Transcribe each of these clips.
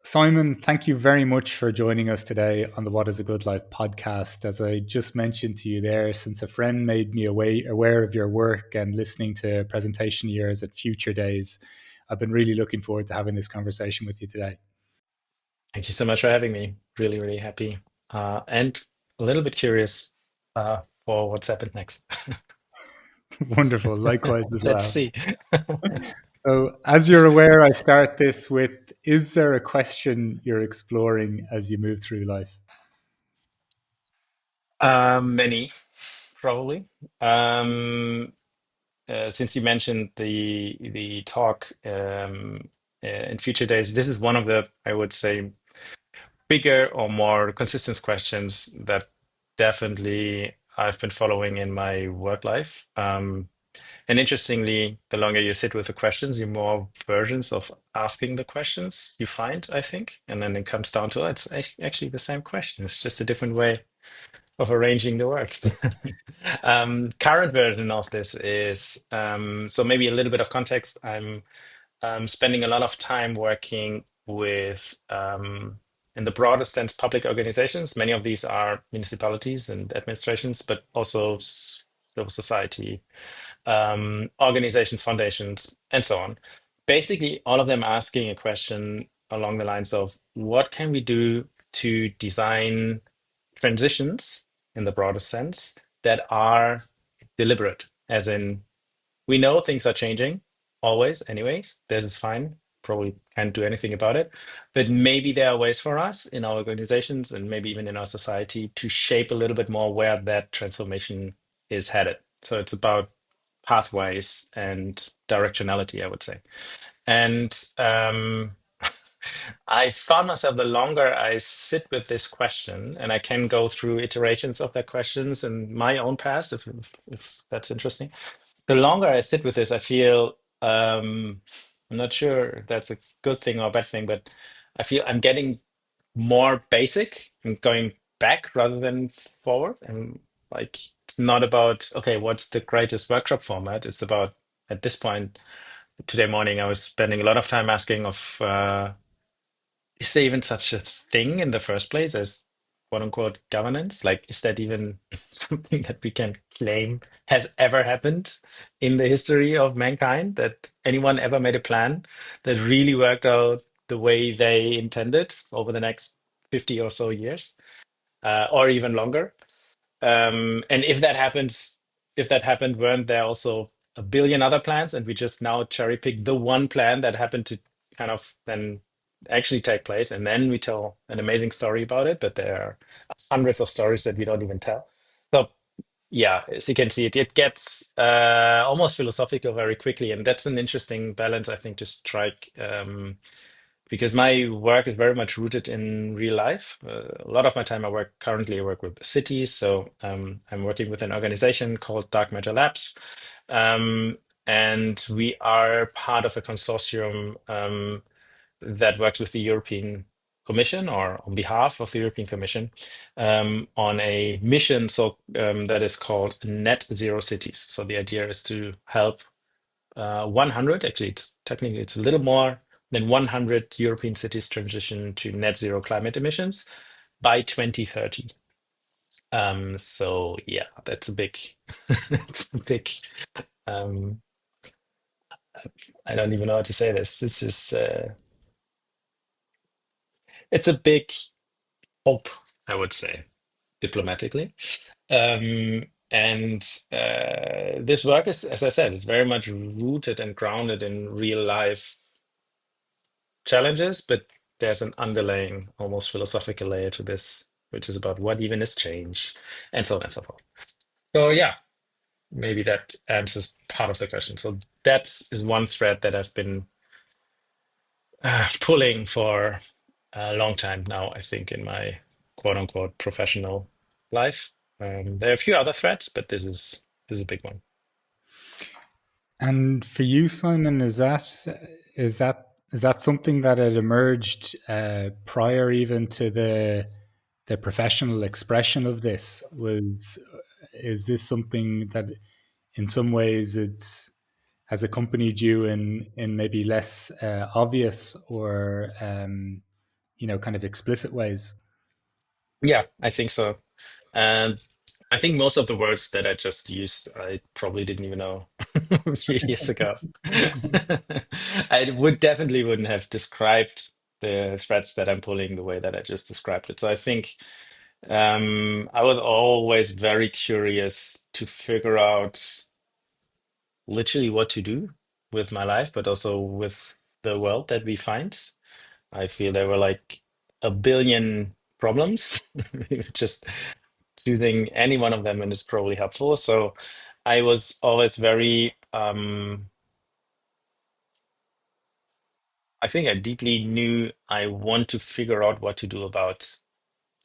Simon, thank you very much for joining us today on the What is a Good Life podcast. As I just mentioned to you there, since a friend made me aware of your work and listening to presentation years at Future Days, I've been really looking forward to having this conversation with you today. Thank you so much for having me. Really, really happy and a little bit curious for what's happened next. Wonderful. Likewise as Let's well. see. So, as you're aware, I start this with, is there a question you're exploring as you move through life? Many, probably. Um, since you mentioned the talk in future days, this is one of the, I would say, bigger or more consistent questions that definitely I've been following in my work life. And interestingly, the longer you sit with the questions, the more versions of asking the questions you find, I think. And then it comes down to it's actually the same question. It's just a different way of arranging the words. Current version of this is so maybe a little bit of context. I'm spending a lot of time working with, in the broadest sense, public organizations. Many of these are municipalities and administrations, but also civil society organizations, foundations, and so on. Basically, all of them asking a question along the lines of what can we do to design transitions in the broadest sense that are deliberate, as in we know things are changing always, anyways. This is fine. Probably can't do anything about it. But maybe there are ways for us in our organizations and maybe even in our society to shape a little bit more where that transformation is headed. So it's about pathways and directionality, I would say. And I found myself the longer I sit with this question, and I can go through iterations of that questions in my own past, if that's interesting. The longer I sit with this, I feel I'm not sure if that's a good thing or a bad thing, but I feel I'm getting more basic and going back rather than forward. And like, it's not about, okay, what's the greatest workshop format? It's about, at this point, today morning, I was spending a lot of time asking of, is there even such a thing in the first place as quote unquote governance? Like, is that even something that we can claim has ever happened in the history of mankind? That anyone ever made a plan that really worked out the way they intended over the next 50 or so years, or even longer? And if that happened, weren't there also a billion other plans, and we just now cherry pick the one plan that happened to kind of then actually take place, and then we tell an amazing story about it, but there are hundreds of stories that we don't even tell. So yeah, as you can see, it gets almost philosophical very quickly, and that's an interesting balance, I think, to strike. Because my work is very much rooted in real life. A lot of my time I work with cities. So I'm working with an organization called Dark Matter Labs. Um, and we are part of a consortium that works with the European Commission or on behalf of the European Commission on a mission that is called Net Zero Cities. So the idea is to help 100, actually, it's a little more than 100 European cities transition to net zero climate emissions by 2030. So yeah, that's a big, that's a big. Um, I don't even know how to say this. This is it's a big hope, I would say, diplomatically. And this work is, as I said, it's very much rooted and grounded in real life challenges, but there's an underlying, almost philosophical layer to this, which is about what even is change, and so on and so forth. So yeah, maybe that answers part of the question. So that is one thread that I've been pulling for a long time now, I think, in my quote unquote professional life. There are a few other threads, but this is a big one. And for you, Simon, is that something that had emerged prior even to the professional expression of this? Is this something that in some ways it's has accompanied you in maybe less obvious or kind of explicit ways. Yeah, I think so. And I think most of the words that I just used, I probably didn't even know a few years ago. I would definitely wouldn't have described the threads that I'm pulling the way that I just described it. So I think I was always very curious to figure out literally what to do with my life, but also with the world that we find. I feel there were like a billion problems. Just choosing any one of them and is probably helpful. So I was always very, I think I deeply knew I want to figure out what to do about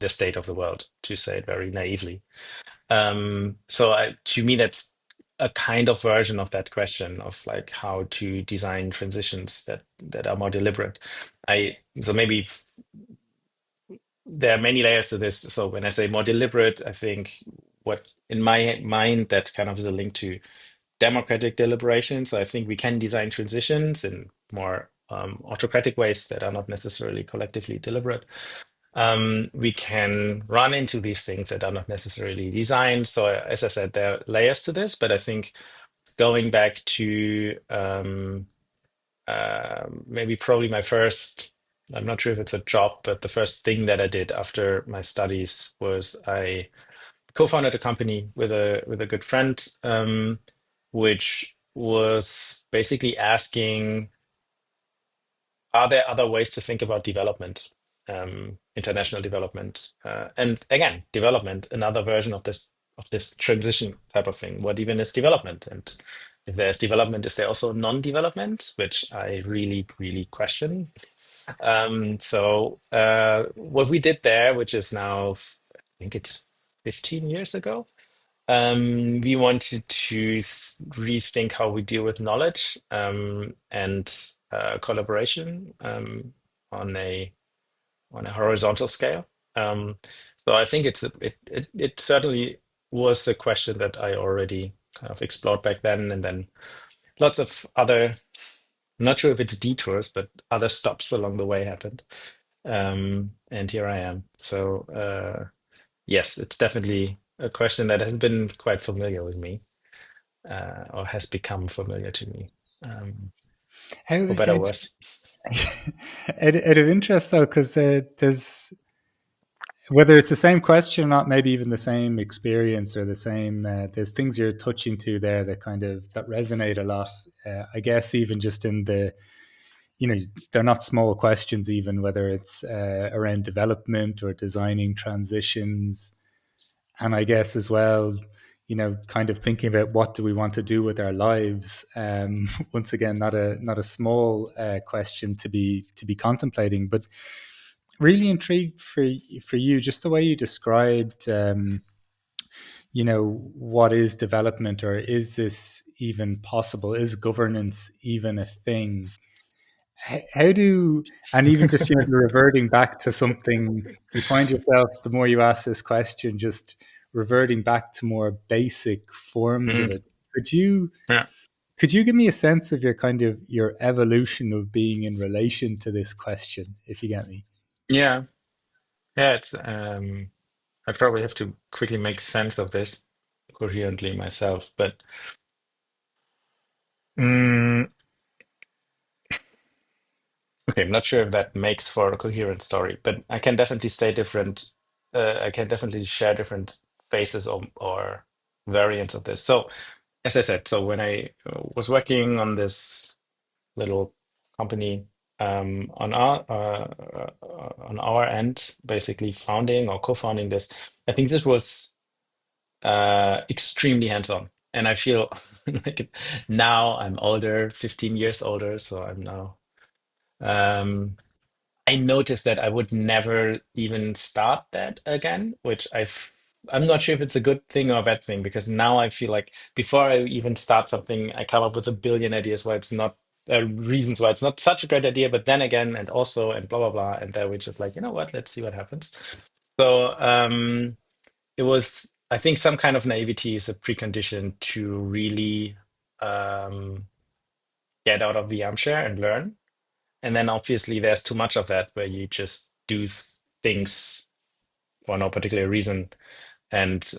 the state of the world, to say it very naively. To me, that's a kind of version of that question of like how to design transitions that are more deliberate. Maybe there are many layers to this. So when I say more deliberate, I think what in my mind that kind of is a link to democratic deliberation. So I think we can design transitions in more autocratic ways that are not necessarily collectively deliberate. We can run into these things that are not necessarily designed. So as I said, there are layers to this, but I think going back to maybe probably my first, I'm not sure if it's a job, but the first thing that I did after my studies was I co-founded a company with a good friend, which was basically asking, are there other ways to think about development, international development, and again, development, another version of this transition type of thing. What even is development? And if there's development, is there also non-development, which I really, really question. What we did there, which is now, I think it's 15 years ago, we wanted to rethink how we deal with knowledge and collaboration on a horizontal scale. Um, so I think it certainly was a question that I already kind of explored back then, and then lots of other, not sure if it's detours, but other stops along the way happened. And here I am. Yes, it's definitely a question that has been quite familiar with me, or has become familiar to me, How, for better or worse. out of interest though, because there's whether it's the same question or not, maybe even the same experience or the same. There's things you're touching to there that kind of that resonate a lot. I guess even just in the, they're not small questions. Even whether it's around development or designing transitions, and I guess as well, kind of thinking about what do we want to do with our lives. Once again, not a small question to be contemplating, but really intrigued for you, just the way you described, what is development, or is this even possible? Is governance even a thing? How do, and even just reverting back to something, you find yourself, the more you ask this question, just reverting back to more basic forms of Mm, it. Could you yeah, could you give me a sense of your kind of your evolution of being in relation to this question, if you get me? yeah, yeah. It's I probably have to quickly make sense of this coherently myself, but mm, okay, I'm not sure if that makes for a coherent story, but I can definitely say different. I can definitely share different phases or variants of this. So, as I said, so when I was working on this little company on our end, basically founding or co-founding this, I think this was extremely hands-on, and I feel like now I'm older, 15 years older, so I'm now. Um, I noticed that I would never even start that again, which I'm not sure if it's a good thing or a bad thing, because now I feel like before I even start something, I come up with a billion ideas why it's not reasons why it's not such a great idea, but then again, and also, and blah blah blah, and then we just like, you know what, let's see what happens. So it was, I think, some kind of naivety is a precondition to really um, get out of the armchair and learn. And then obviously there's too much of that where you just do things for no particular reason. And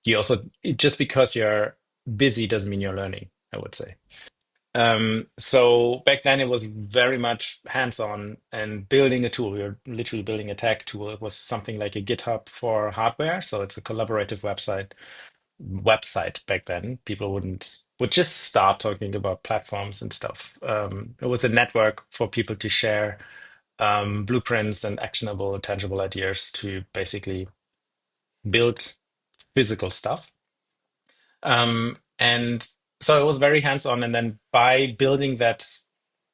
you also, just because you're busy doesn't mean you're learning, I would say. So back then it was very much hands-on and building a tool. We were literally building a tech tool. It was something like a GitHub for hardware. So it's a collaborative website back then. People would just start talking about platforms and stuff. It was a network for people to share blueprints and actionable, tangible ideas to basically build physical stuff. And so it was very hands-on. And then by building that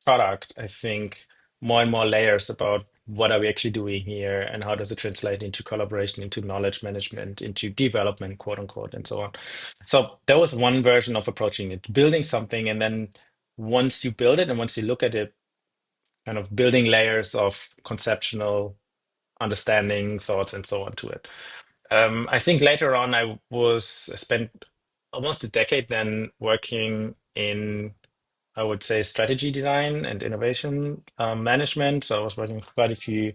product, I think more and more layers about what are we actually doing here and how does it translate into collaboration, into knowledge management, into development, quote unquote, and so on. So that was one version of approaching it, building something. And then once you build it and once you look at it, kind of building layers of conceptual understanding, thoughts, and so on to it. I think later on, I spent almost a decade then working in, I would say, strategy design and innovation management. So I was working with quite a few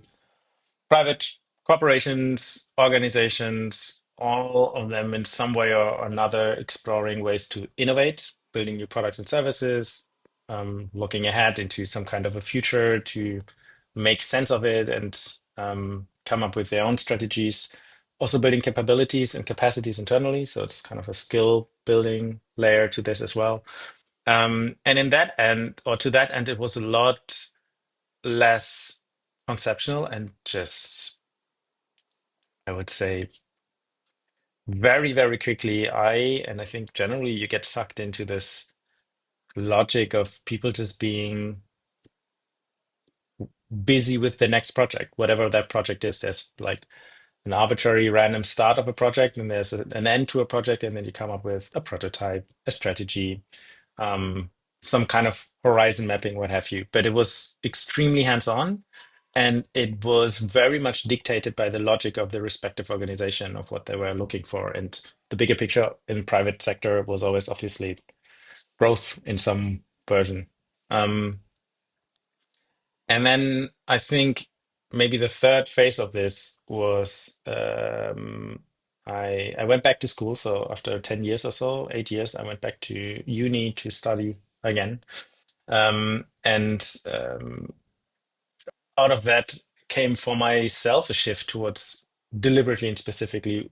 private corporations, organizations, all of them in some way or another exploring ways to innovate, building new products and services, looking ahead into some kind of a future to make sense of it and come up with their own strategies. Also building capabilities and capacities internally. So it's kind of a skill building layer to this as well. And in that end, or to that end, it was a lot less conceptual and just, I would say, very, very quickly, and I think generally you get sucked into this logic of people just being busy with the next project, whatever that project is. There's like an arbitrary random start of a project, and there's an end to a project, and then you come up with a prototype, a strategy, um, some kind of horizon mapping, what have you. But it was extremely hands-on, and it was very much dictated by the logic of the respective organization of what they were looking for. And the bigger picture in private sector was always obviously growth in some version. Um, and then I think maybe the third phase of this was I went back to school. So after 10 years or so, 8 years, I went back to uni to study again. And out of that came for myself a shift towards deliberately and specifically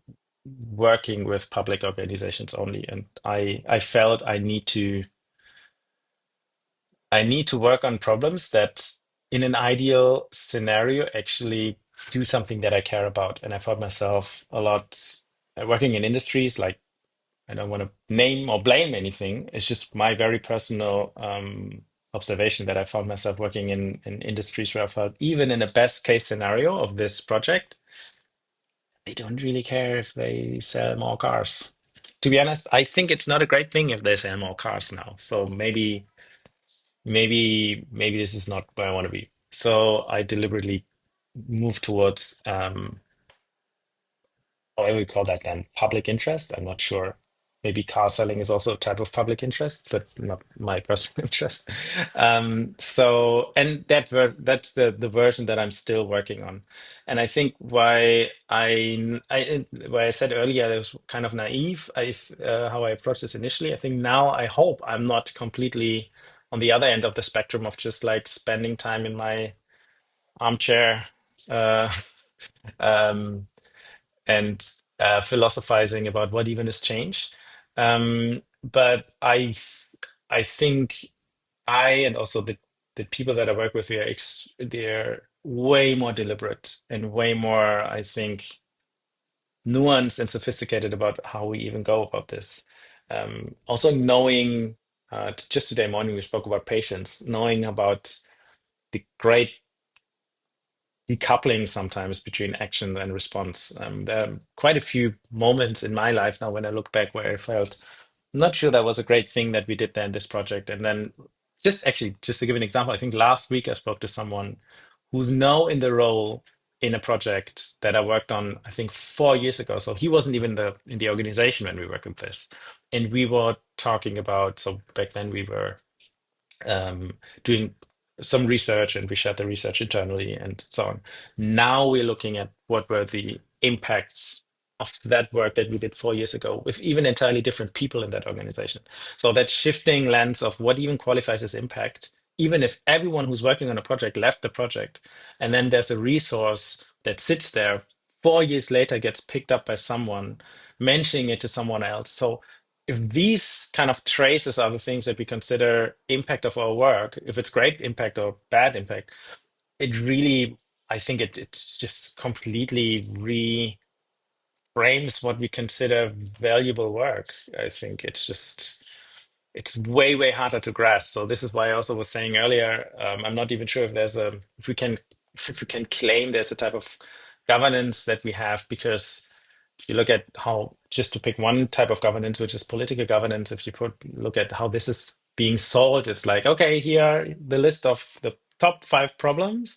working with public organizations only. And I felt I need to work on problems that in an ideal scenario actually do something that I care about. And I found myself a lot working in industries like, I don't want to name or blame anything. It's just my very personal observation that I found myself working in industries where I felt even in the best case scenario of this project, they don't really care if they sell more cars. To be honest, I think it's not a great thing if they sell more cars now. So maybe this is not where I want to be. So I deliberately moved towards however we call that then, public interest. I'm not sure. Maybe car selling is also a type of public interest, but not my personal interest. And that's the version that I'm still working on. And I think why I said earlier it was kind of naive, how I approached this initially. I think now I hope I'm not completely on the other end of the spectrum of just like spending time in my armchair. Uh, um, and philosophizing about what even is change. But I think and also the people that I work with, they're way more deliberate and way more, I think, nuanced and sophisticated about how we even go about this. Also knowing, just today morning we spoke about patience, knowing about the great decoupling sometimes between action and response. There are quite a few moments in my life now when I look back where I felt not sure that was a great thing that we did there in this project. And then just to give an example, I think last week I spoke to someone who's now in the role in a project that I worked on, I think 4 years ago. So he wasn't even in the organization when we worked with this. And we were talking about, so back then we were doing some research and we shared the research internally and so on. Now we're looking at what were the impacts of that work that we did 4 years ago with even entirely different people in that organization. So that shifting lens of what even qualifies as impact, even if everyone who's working on a project left the project, and then there's a resource that sits there 4 years later gets picked up by someone, mentioning it to someone else. So if these kind of traces are the things that we consider impact of our work, if it's great impact or bad impact, it really, I think it just completely reframes what we consider valuable work. I think it's way, way harder to grasp. So this is why I also was saying earlier, I'm not even sure if if we can claim there's a type of governance that we have, because if you look at how, just to pick one type of governance, which is political governance, if you look at how this is being solved, it's like, okay, here are the list of the top 5 problems.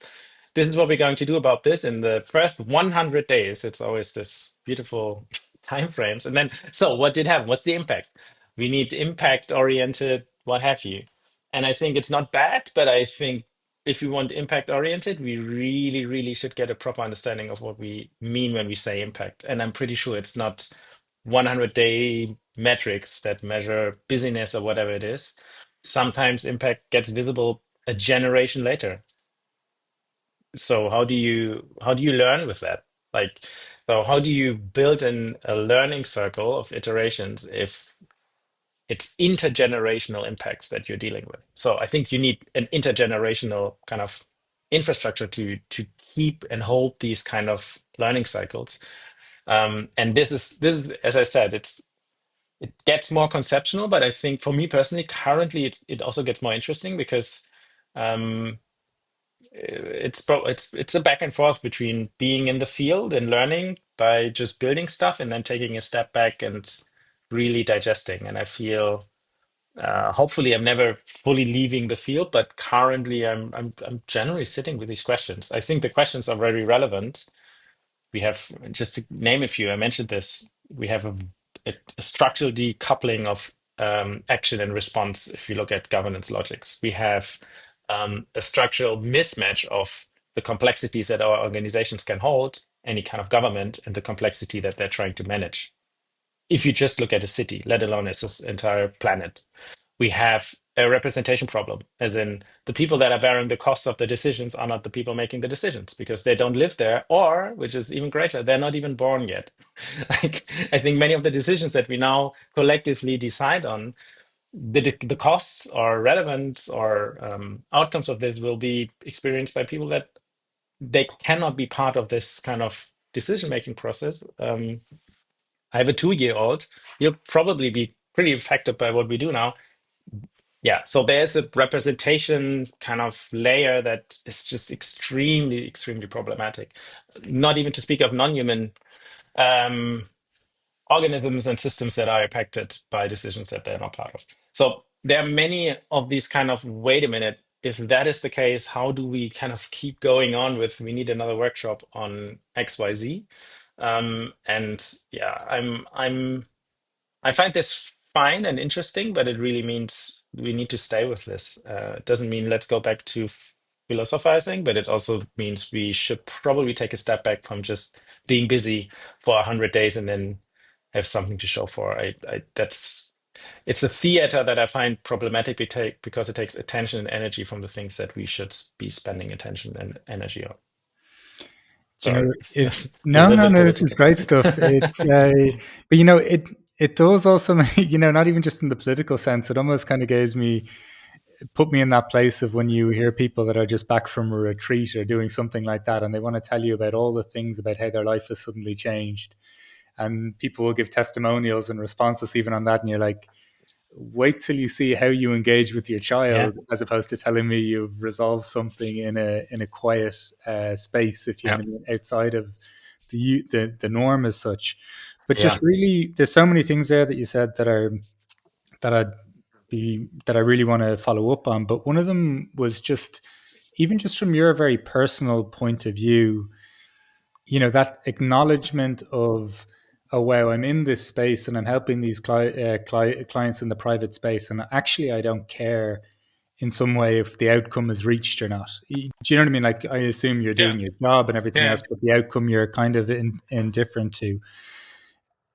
This is what we're going to do about this in the first 100 days. It's always this beautiful time frames. And then, so what did happen? What's the impact? We need impact oriented, what have you. And I think it's not bad, but I think if we want impact oriented, we really, really should get a proper understanding of what we mean when we say impact. And I'm pretty sure it's not 100-day metrics that measure busyness or whatever it is. Sometimes impact gets visible a generation later. So how do you learn with that? Like, so how do you build a learning circle of iterations if it's intergenerational impacts that you're dealing with? So I think you need an intergenerational kind of infrastructure to keep and hold these kind of learning cycles. And this is, as I said, it gets more conceptual, but I think for me personally, currently it also gets more interesting because um, it's a back and forth between being in the field and learning by just building stuff and then taking a step back and really digesting. And I feel hopefully I'm never fully leaving the field, but currently I'm generally sitting with these questions. I think the questions are very relevant. We have, just to name a few, I mentioned this, we have a structural decoupling of action and response if you look at governance logics. We have a structural mismatch of the complexities that our organizations can hold, any kind of government, and the complexity that they're trying to manage. If you just look at a city, let alone as this entire planet, we have a representation problem, as in the people that are bearing the costs of the decisions are not the people making the decisions because they don't live there, or, which is even greater, they're not even born yet. Like, I think many of the decisions that we now collectively decide on, the costs or relevance or outcomes of this will be experienced by people that they cannot be part of this kind of decision making process. I have a 2-year-old. He'll probably be pretty affected by what we do now. Yeah, so there's a representation kind of layer that is just extremely, extremely problematic. Not even to speak of non-human um, organisms and systems that are impacted by decisions that they're not part of. So there are many of these kind of, wait a minute, if that is the case, how do we kind of keep going on with, we need another workshop on XYZ? And yeah, I find this fine and interesting, but it really means we need to stay with this. It doesn't mean let's go back to philosophizing, but it also means we should probably take a step back from just being busy for 100 days and then have something to show for. That's it's a theater that I find problematic because it takes attention and energy from the things that we should be spending attention and energy on. Do you know Sorry, it? that's a No, little no, bit no. This is political. great stuff. It's, but it does also, not even just in the political sense. It almost kind of put me in that place of when you hear people that are just back from a retreat or doing something like that, and they want to tell you about all the things about how their life has suddenly changed, and people will give testimonials and responses even on that, and you're like, wait till you see how you engage with your Yeah, child, as opposed to telling me you've resolved something in a quiet space, if you know yeah, what I mean, outside of the norm as such. But just yeah, really, there's so many things there that you said that I that I really want to follow up on. But one of them was just, even just from your very personal point of view, that acknowledgement of, oh wow, I'm in this space and I'm helping these clients in the private space, and actually I don't care in some way if the outcome is reached or not. Do you know what I mean? Like, I assume you're Yeah, doing your job and everything yeah. else, but the outcome you're kind of indifferent to.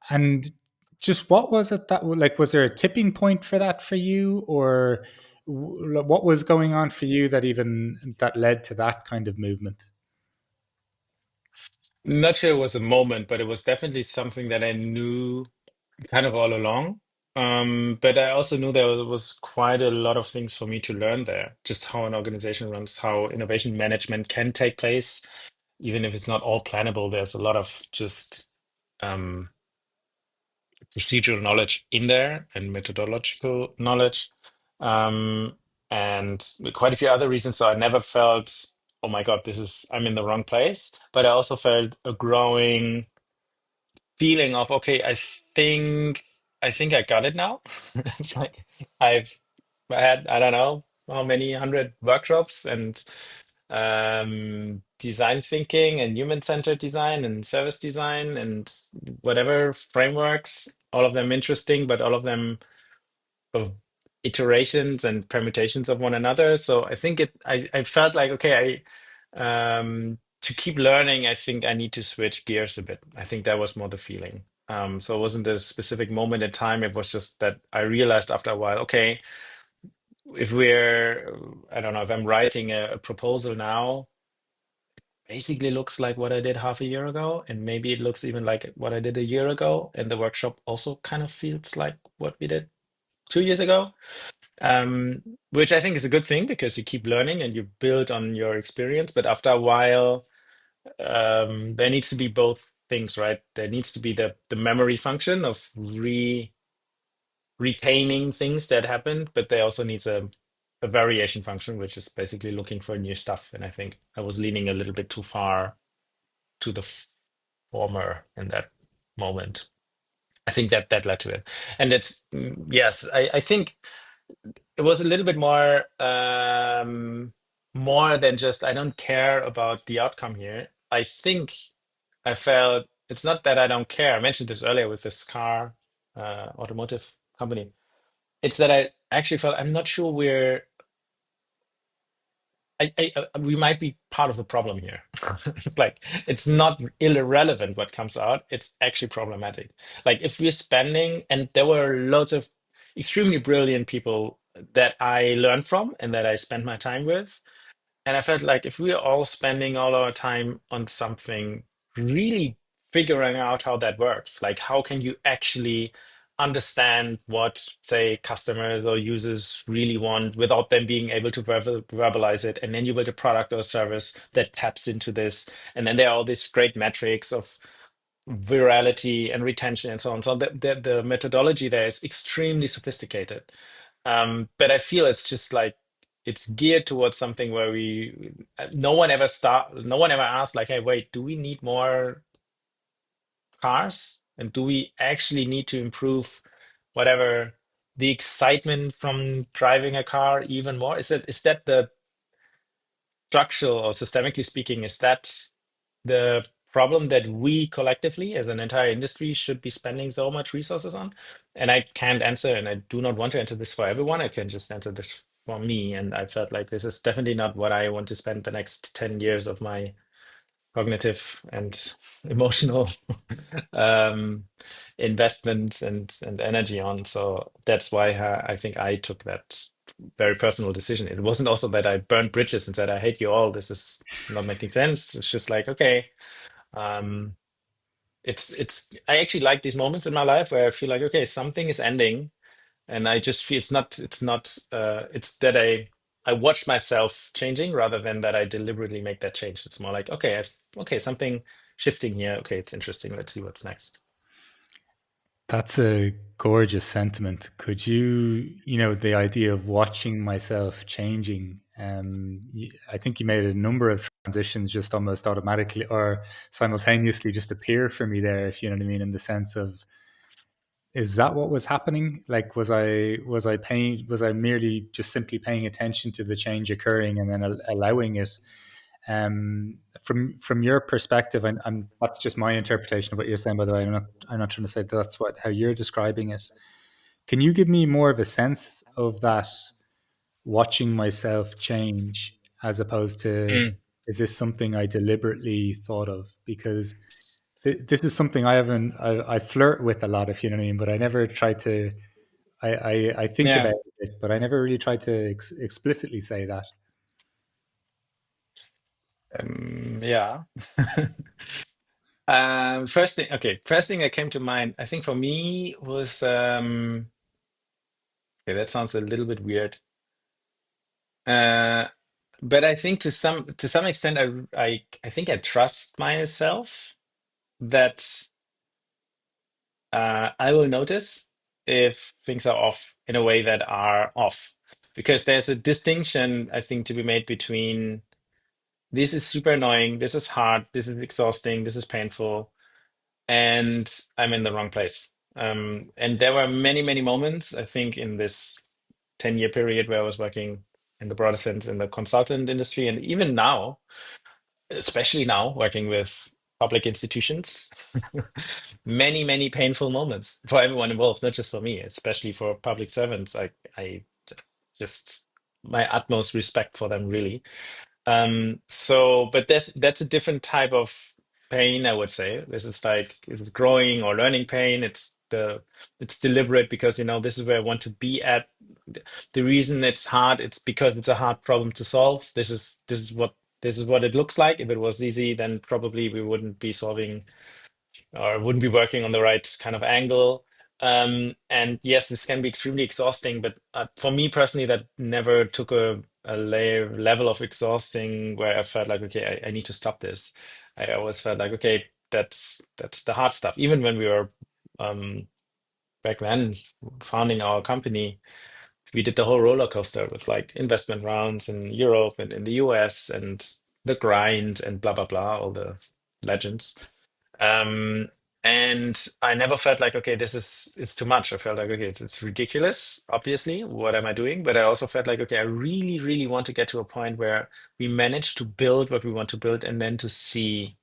And just what was it that, like, was there a tipping point for that for you, or what was going on for you that even that led to that kind of movement? Not sure it was a moment, but it was definitely something that I knew kind of all along. But I also knew there was quite a lot of things for me to learn there, just how an organization runs, how innovation management can take place, even if it's not all plannable. There's a lot of just um, procedural knowledge in there and methodological knowledge, um, and quite a few other reasons. So I never felt, oh my God, I'm in the wrong place. But I also felt a growing feeling of, okay, I think I got it now. It's like I've had, I don't know how many hundred workshops and design thinking and human-centered design and service design and whatever frameworks, all of them interesting, but all of them of iterations and permutations of one another. So I think I felt like, okay, to keep learning, I think I need to switch gears a bit. I think that was more the feeling. So it wasn't a specific moment in time. It was just that I realized after a while, okay, if I don't know, if I'm writing a proposal now, basically looks like what I did half a year ago, and maybe it looks even like what I did a year ago, and the workshop also kind of feels like what we did 2 years ago. um, which I think is a good thing because you keep learning and you build on your experience. But after a while, there needs to be both things, right? There needs to be the memory function of retaining things that happened, but there also needs a variation function, which is basically looking for new stuff. And I think I was leaning a little bit too far to the former in that moment. I think that led to it. And yes, I think it was a little bit more than just I don't care about the outcome here. I think I felt it's not that I don't care. I mentioned this earlier with this car automotive company. It's that I actually felt I'm not sure we might be part of the problem here. Like it's not irrelevant what comes out. It's actually problematic. Like if we're spending, and there were loads of extremely brilliant people that I learned from and that I spent my time with. And I felt like if we're all spending all our time on something, really figuring out how that works, like how can you actually understand what, say, customers or users really want without them being able to verbalize it, and then you build a product or service that taps into this, and then there are all these great metrics of virality and retention and so on. So the methodology there is extremely sophisticated. But I feel it's just like it's geared towards something where no one ever asked like, hey, wait, do we need more cars? And do we actually need to improve whatever the excitement from driving a car even more? Is that the structural or systemically speaking, is that the problem that we collectively as an entire industry should be spending so much resources on? And I can't answer, and I do not want to answer this for everyone. I can just answer this for me. And I felt like this is definitely not what I want to spend the next 10 years of my cognitive and emotional um, investment and energy on. So that's why I think I took that very personal decision. It wasn't also that I burned bridges and said, I hate you all. This is not making sense. It's just like, okay, um, I actually like these moments in my life where I feel like, okay, something is ending, and I just feel it's that I watch myself changing rather than that I deliberately make that change. It's more like, okay, okay, something shifting here. Okay, it's interesting. Let's see what's next. That's a gorgeous sentiment. Could you, the idea of watching myself changing? I think you made a number of transitions just almost automatically or simultaneously just appear for me there, if you know what I mean, in the sense of, is that what was happening? Like, was I merely just simply paying attention to the change occurring and then allowing it? From your perspective, and that's just my interpretation of what you're saying. By the way, I'm not trying to say that's how you're describing it. Can you give me more of a sense of that? watching myself change as opposed to, Mm. is this something I deliberately thought of? Because this is something I haven't, I flirt with a lot, if you know what I mean, but I never try to, I think Yeah. about it, but I never really try to explicitly say that. Yeah. First thing that came to mind, I think for me was okay, that sounds a little bit weird. Uh, but I think to some extent, I think I trust myself that I will notice if things are off in a way that are off, because there's a distinction I think to be made between this is super annoying, this is hard, this is exhausting, this is painful, and I'm in the wrong place. And there were many moments, I think, in this 10-year period where I was working in the broader sense in the consultant industry, and even now, especially now, working with public institutions, many painful moments for everyone involved, not just for me, especially for public servants. I just my utmost respect for them, really. But that's a different type of pain, I would say. This is growing or learning pain. It's deliberate because this is where I want to be at. The reason it's hard, it's because it's a hard problem to solve. This is what it looks like. If it was easy, then probably we wouldn't be solving or wouldn't be working on the right kind of angle. And yes, this can be extremely exhausting, but for me personally, that never took a level of exhausting where I felt like, okay, I need to stop this. I always felt like, okay, that's the hard stuff. Even when we were um, back then founding our company, we did the whole roller coaster with like investment rounds in Europe and in the US and the grind and blah blah blah, all the legends. Um, and I never felt like, okay, it's too much. I felt like, okay, it's ridiculous, obviously. What am I doing? But I also felt like, okay, I really want to get to a point where we manage to build what we want to build and then to see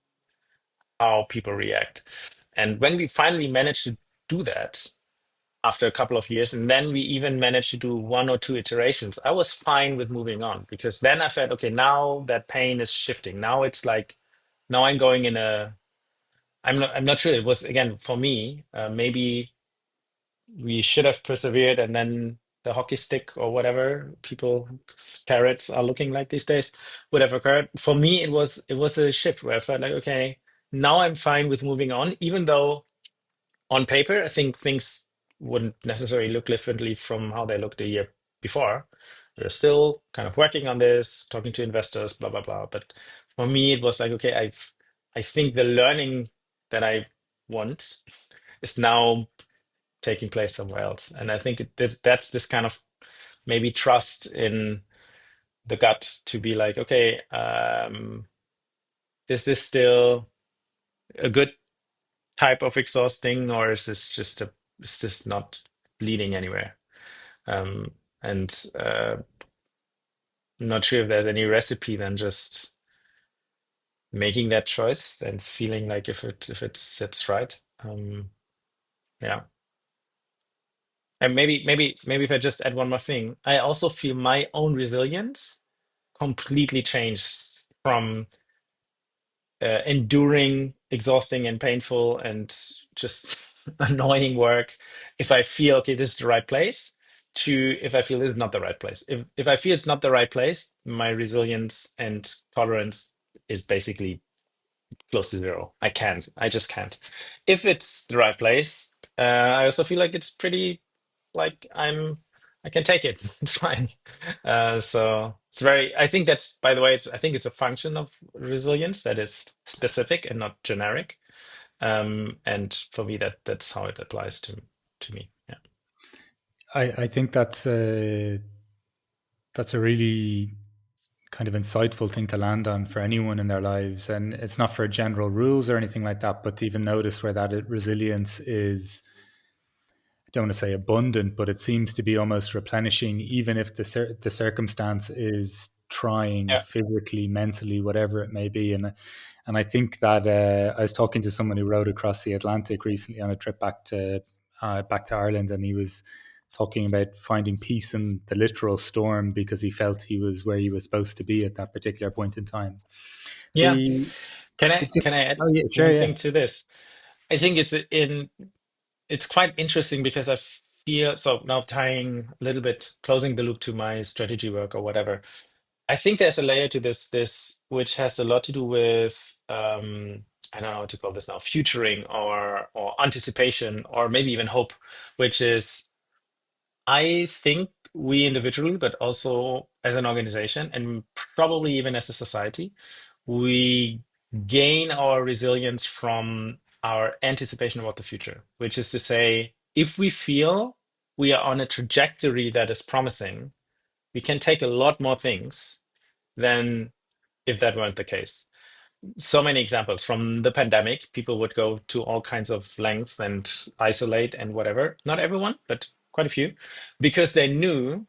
how people react. And when we finally managed to do that after a couple of years, and then we even managed to do one or two iterations, I was fine with moving on because then I felt, okay, now that pain is shifting. Now it's like, now I'm going in a I'm not sure. It was again for me. Maybe we should have persevered, and then the hockey stick or whatever people carrots are looking like these days would have occurred. For me, it was a shift where I felt like, okay, now I'm fine with moving on, even though on paper I think things wouldn't necessarily look differently from how they looked the year before. We're still kind of working on this, talking to investors, blah blah blah. But for me, it was like, okay, I think the learning that I want is now taking place somewhere else. And I think that's this kind of maybe trust in the gut to be like, okay, is this still a good type of exhausting, or is this not leading anywhere? Um, and I'm not sure if there's any recipe than just making that choice and feeling like if it sits right. Yeah. And maybe if I just add one more thing, I also feel my own resilience completely changed from enduring exhausting and painful and just annoying work if I feel okay, this is the right place, to if I feel this is not the right place. If I feel it's not the right place, my resilience and tolerance is basically close to zero. I just can't. If it's the right place, I also feel like it's pretty like I can take it. It's fine. So it's very. I think that's by the way. I think it's a function of resilience that is specific and not generic. And for me, that's how it applies to me. Yeah. I think that's a really kind of insightful thing to land on for anyone in their lives. And it's not for general rules or anything like that, but to even notice where that resilience is, I don't want to say abundant, but it seems to be almost replenishing, even if the circumstance is trying Yeah. physically, mentally, whatever it may be. And I think that I was talking to someone who rode across the Atlantic recently on a trip back to Ireland, and he was talking about finding peace in the literal storm because he felt he was where he was supposed to be at that particular point in time. Yeah. The, the Can I add oh yeah, sure, one yeah. thing to this? I think it's quite interesting because I feel so now tying a little bit, closing the loop to my strategy work or whatever. I think there's a layer to this which has a lot to do with I don't know how to call this now, futuring or anticipation or maybe even hope, which is I think we individually, but also as an organization and probably even as a society, we gain our resilience from our anticipation about the future, which is to say, if we feel we are on a trajectory that is promising, we can take a lot more things than if that weren't the case. So many examples from the pandemic, people would go to all kinds of lengths and isolate and whatever. Not everyone, but quite a few, because they knew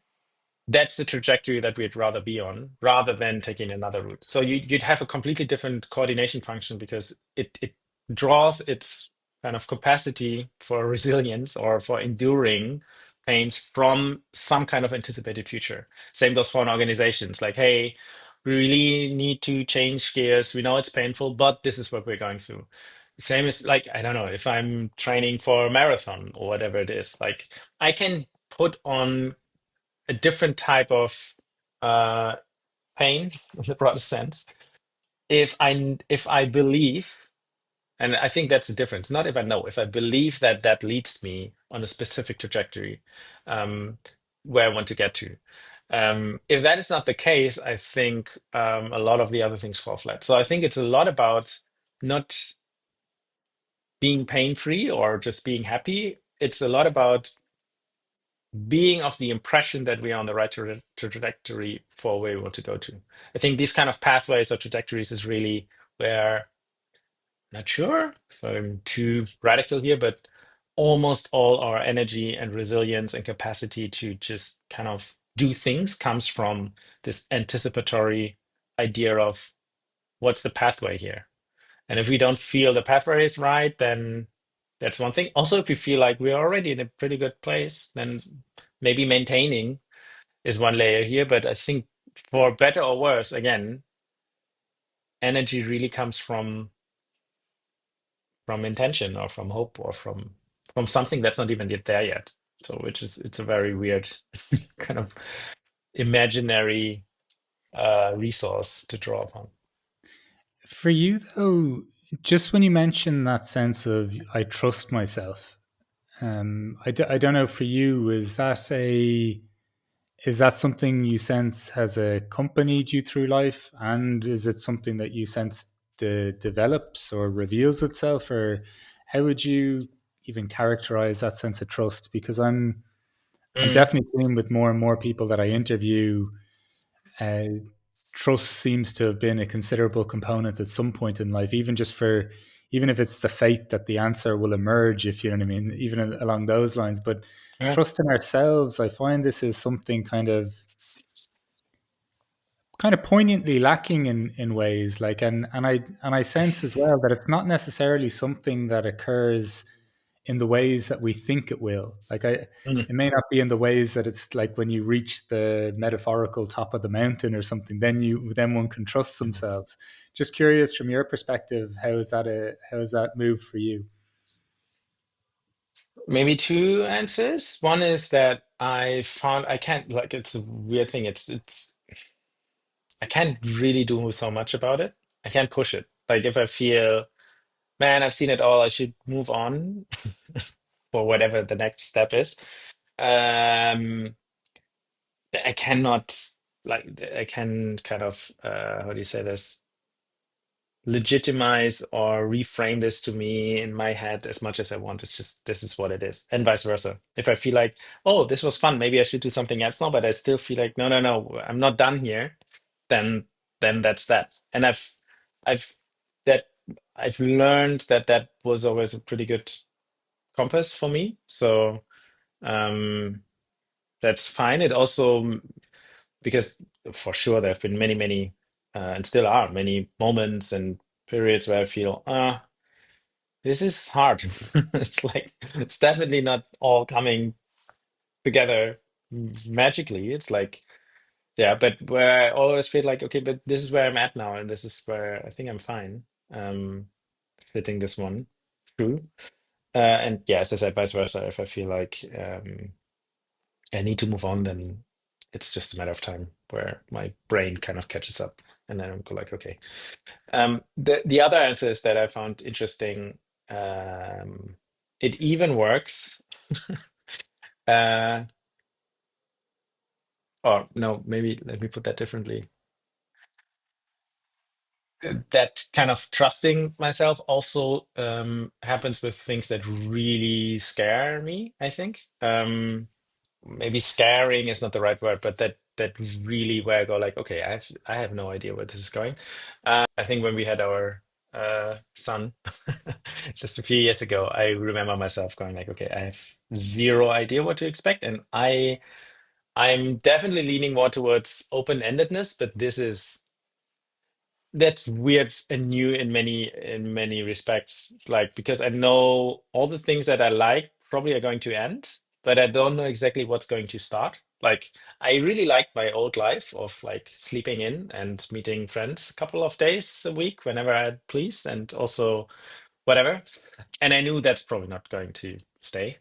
that's the trajectory that we'd rather be on rather than taking another route. So you'd have a completely different coordination function because it draws its kind of capacity for resilience or for enduring pains from some kind of anticipated future. Same goes for an organization. It's like, hey, we really need to change gears. We know it's painful, but this is what we're going through. Same as like, I don't know, if I'm training for a marathon or whatever it is, like I can put on a different type of uh, pain in the broader sense. If I believe, and I think that's the difference. Not if I know, if I believe that that leads me on a specific trajectory um, where I want to get to. If that is not the case, I think a lot of the other things fall flat. So I think it's a lot about not being pain free or just being happy. It's a lot about being of the impression that we are on the right trajectory for where we want to go to. I think these kind of pathways or trajectories is really where, not sure if I'm too radical here, but almost all our energy and resilience and capacity to just kind of do things comes from this anticipatory idea of what's the pathway here. And if we don't feel the pathway is right, then that's one thing. Also, if we feel like we're already in a pretty good place, then maybe maintaining is one layer here, but I think for better or worse, again, energy really comes from intention or from hope or from something that's not even yet there yet. So which is it's a very weird kind of imaginary resource to draw upon. For you though, just when you mentioned that sense of I trust myself, I don't know for you, is that something you sense has accompanied you through life, and is it something that you sense develops or reveals itself, or how would you even characterize that sense of trust? Because I'm Mm, definitely seeing with more and more people that I interview, uh, trust seems to have been a considerable component at some point in life, even if it's the faith that the answer will emerge, if you know what I mean, even along those lines. But yeah. trust in ourselves, I find this is something kind of poignantly lacking in ways like, and I sense as well that it's not necessarily something that occurs in the ways that we think it will. Mm, It may not be in the ways that it's like when you reach the metaphorical top of the mountain or something, then one can trust mm. themselves. Just curious from your perspective, how is that move for you? Maybe two answers. One is that I found I can't like it's a weird thing. It's I can't really do so much about it. I can't push it. Like if I feel, man, I've seen it all, I should move on for whatever the next step is. Um, I cannot like I can kind of how do you say this? Legitimize or reframe this to me in my head as much as I want. It's just this is what it is, and vice versa. If I feel like, oh, this was fun, maybe I should do something else now, but I still feel like, no, no, no, I'm not done here. Then, then that's that. And I've that I've learned that that was always a pretty good compass for me. So um, that's fine. It also because for sure there have been many, many, and still are many moments and periods where I feel, this is hard. It's like it's definitely not all coming together magically. It's like, yeah, but where I always feel like, okay, but this is where I'm at now, and this is where I think I'm fine. Um, Sitting this one through. And yeah, as I said, vice versa. If I feel like I need to move on, then it's just a matter of time where my brain kind of catches up, and then I'm go like, okay. The other answers that I found interesting, um, it even works. uh, or no, maybe let me put that differently. That kind of trusting myself also happens with things that really scare me, I think. Maybe scaring is not the right word, but that really where I go like, okay, I have no idea where this is going. I think when we had our son just a few years ago, I remember myself going like, okay, I have zero idea what to expect, and I'm definitely leaning more towards open-endedness, but this is that's weird and new in many respects, like because I know all the things that I like probably are going to end, but I don't know exactly what's going to start. Like I really liked my old life of like sleeping in and meeting friends a couple of days a week whenever I please, and also whatever. And I knew that's probably not going to stay.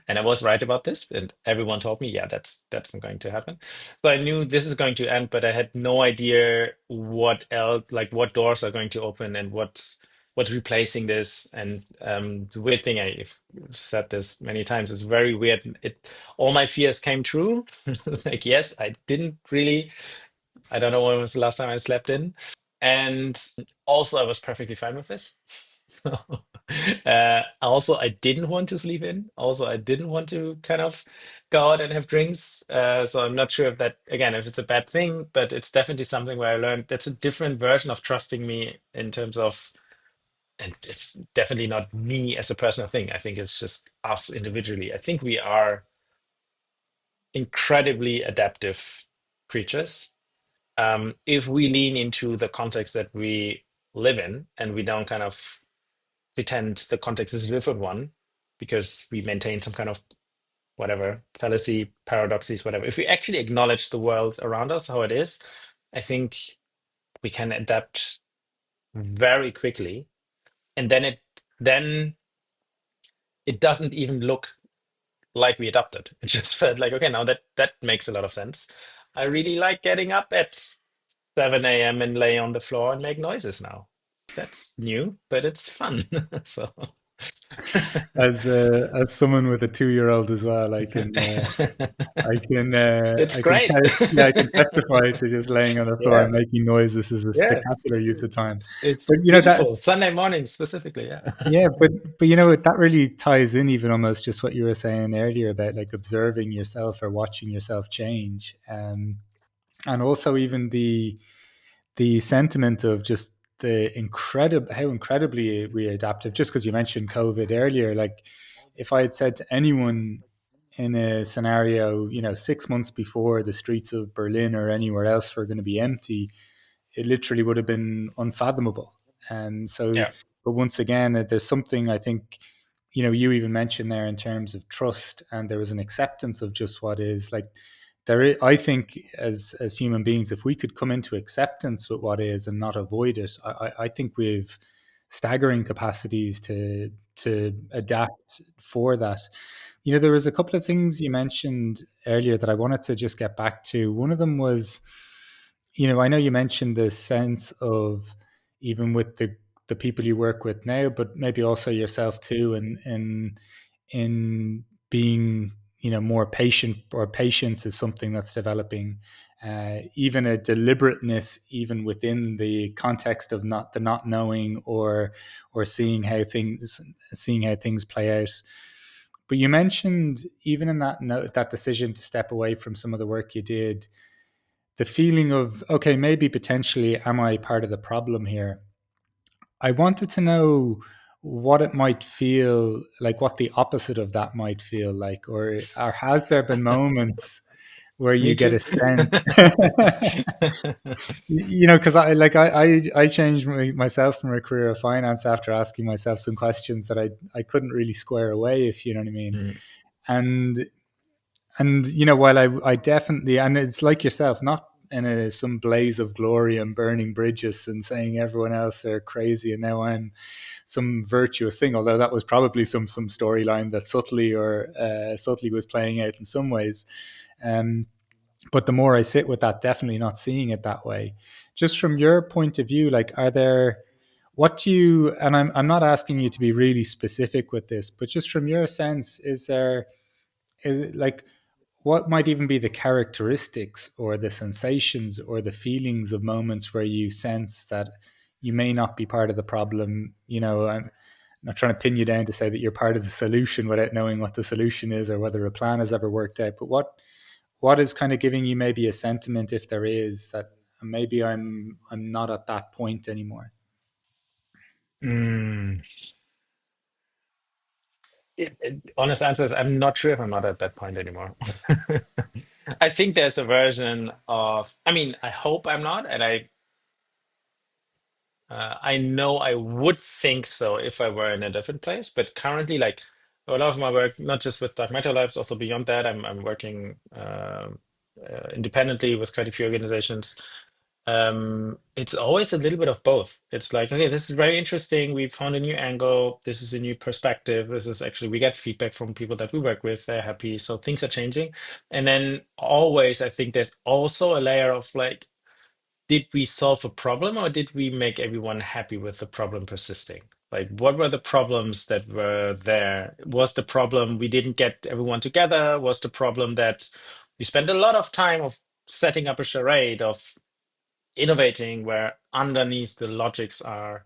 And I was right about this, and everyone told me, yeah, that's not going to happen. So I knew this is going to end, but I had no idea what else, like what doors are going to open and what's replacing this. And the weird thing, I've said this many times, is very weird. It all my fears came true. It's like, yes, I didn't really. I don't know when was the last time I slept in, and also I was perfectly fine with this. So, also, I didn't want to sleep in. Also, I didn't want to kind of go out and have drinks. So I'm not sure if that, again, if it's a bad thing, but it's definitely something where I learned that's a different version of trusting me in terms of, and it's definitely not me as a personal thing. I think it's just us individually. I think we are incredibly adaptive creatures. If we lean into the context that we live in and we don't kind of pretend the context is a different one because we maintain some kind of whatever fallacy, paradoxes, whatever. If we actually acknowledge the world around us, how it is, I think we can adapt very quickly. And then it doesn't even look like we adapted. It just felt like, okay, now that makes a lot of sense. I really like getting up at 7 a.m. and lay on the floor and make noises now. That's new, but it's fun. So As someone with a 2-year-old as well, it's I can great. yeah, I can testify to just laying on the floor Yeah, and making noise. This is a yeah. spectacular use of time. But It's you know that beautiful. Sunday morning specifically, yeah. yeah, but you know what, that really ties in even almost just what you were saying earlier about like observing yourself or watching yourself change. And also even the sentiment of just the incredible how incredibly we adaptive. Just because you mentioned COVID earlier, like if I had said to anyone in a scenario, 6 months before the streets of Berlin or anywhere else were going to be empty, it literally would have been unfathomable. So, Yeah. but once again, there's something I think, you even mentioned there in terms of trust, and there was an acceptance of just what is like. I think as human beings, if we could come into acceptance with what is and not avoid it, I think we've staggering capacities to adapt for that. There was a couple of things you mentioned earlier that I wanted to just get back to. One of them was, I know you mentioned the sense of even with the people you work with now, but maybe also yourself too, and in being more patient, or patience is something that's developing. Even a deliberateness, even within the context of not knowing, or seeing how things play out. But you mentioned even in that decision to step away from some of the work you did, the feeling of, okay, maybe potentially am I part of the problem here? I wanted to know what it might feel like, what the opposite of that might feel like, or has there been moments where Me you get too. a sense, because I changed myself from a career of finance after asking myself some questions that I couldn't really square away, if you know what I mean. Mm. And And you know, while I definitely, and it's like yourself, not in some blaze of glory and burning bridges and saying everyone else are crazy and now I'm some virtuous thing. Although that was probably some storyline that subtly was playing out in some ways. Um, but the more I sit with that, definitely not seeing it that way. Just from your point of view, like, are there, what do you, and I'm not asking you to be really specific with this, but just from your sense, is there, is it like, what might even be the characteristics or the sensations or the feelings of moments where you sense that you may not be part of the problem? You know, I'm not trying to pin you down to say that you're part of the solution without knowing what the solution is or whether a plan has ever worked out, but what is kind of giving you maybe a sentiment, if there is, that maybe I'm not at that point anymore? Mm. Honest answer is I'm not sure if I'm not at that point anymore. I think there's a version of, I mean, I hope I'm not, and I know I would think so if I were in a different place. But currently, like a lot of my work, not just with Dark Matter Labs, also beyond that, I'm working independently with quite a few organizations. It's always a little bit of both. It's like, okay, this is very interesting. We found a new angle. This is a new perspective. This is actually, we get feedback from people that we work with. They're happy. So things are changing. And then always, I think there's also a layer of like, did we solve a problem or did we make everyone happy with the problem persisting? Like, what were the problems that were there? Was the problem we didn't get everyone together? Was the problem that we spent a lot of time of setting up a charade of innovating where underneath the logics are